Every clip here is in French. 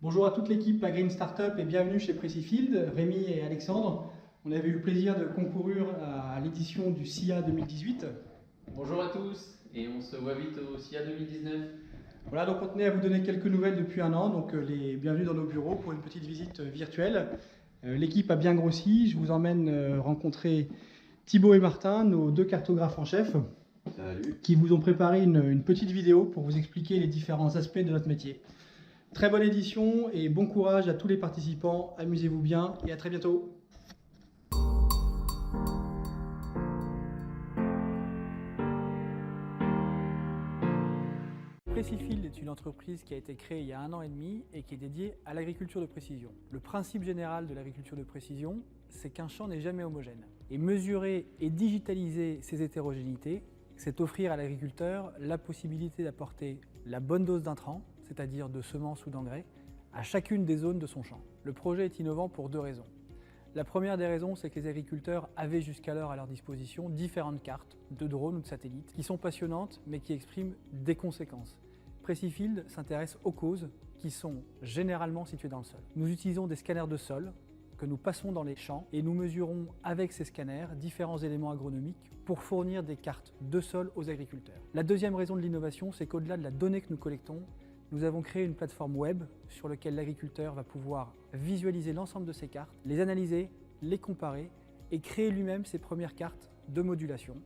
Bonjour à toute l'équipe à Green Startup et bienvenue chez Precifield, Rémi et Alexandre. On avait eu le plaisir de concourir à l'édition du SIA 2018. Bonjour à tous et on se voit vite au SIA 2019. Voilà, donc on tenait à vous donner quelques nouvelles depuis un an, donc bienvenue dans nos bureaux pour une petite visite virtuelle. L'équipe a bien grossi, je vous emmène rencontrer Thibaut et Martin, nos deux cartographes en chef. Salut. Qui vous ont préparé une petite vidéo pour vous expliquer les différents aspects de notre métier. Très bonne édition et bon courage à tous les participants, amusez-vous bien et à très bientôt. Precifield est une entreprise qui a été créée il y a 1 an et demi et qui est dédiée à l'agriculture de précision. Le principe général de l'agriculture de précision, c'est qu'un champ n'est jamais homogène. Et mesurer et digitaliser ces hétérogénéités, c'est offrir à l'agriculteur la possibilité d'apporter la bonne dose d'intrants, c'est-à-dire de semences ou d'engrais, à chacune des zones de son champ. Le projet est innovant pour 2 raisons. La première des raisons, c'est que les agriculteurs avaient jusqu'alors à leur disposition différentes cartes de drones ou de satellites qui sont passionnantes mais qui expriment des conséquences. Precifield s'intéresse aux causes qui sont généralement situées dans le sol. Nous utilisons des scanners de sol que nous passons dans les champs et nous mesurons avec ces scanners différents éléments agronomiques pour fournir des cartes de sol aux agriculteurs. La deuxième raison de l'innovation, c'est qu'au-delà de la donnée que nous collectons, nous avons créé une plateforme web sur laquelle l'agriculteur va pouvoir visualiser l'ensemble de ces cartes, les analyser, les comparer et créer lui-même ses premières cartes de modulation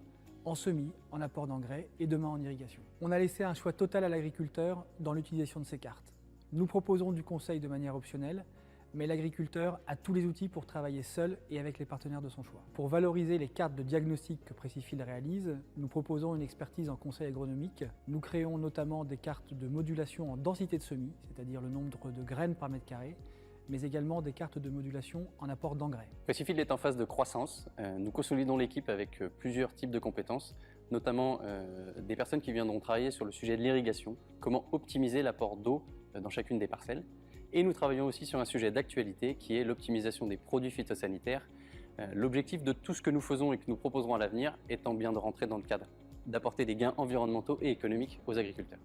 en semis, en apport d'engrais et demain en irrigation. On a laissé un choix total à l'agriculteur dans l'utilisation de ces cartes. Nous proposons du conseil de manière optionnelle, mais l'agriculteur a tous les outils pour travailler seul et avec les partenaires de son choix. Pour valoriser les cartes de diagnostic que Precifield réalise, nous proposons une expertise en conseil agronomique. Nous créons notamment des cartes de modulation en densité de semis, c'est-à-dire le nombre de graines par mètre carré, mais également des cartes de modulation en apport d'engrais. Precifield est en phase de croissance. Nous consolidons l'équipe avec plusieurs types de compétences, notamment des personnes qui viendront travailler sur le sujet de l'irrigation, comment optimiser l'apport d'eau dans chacune des parcelles. Et nous travaillons aussi sur un sujet d'actualité qui est l'optimisation des produits phytosanitaires. L'objectif de tout ce que nous faisons et que nous proposerons à l'avenir étant bien de rentrer dans le cadre d'apporter des gains environnementaux et économiques aux agriculteurs.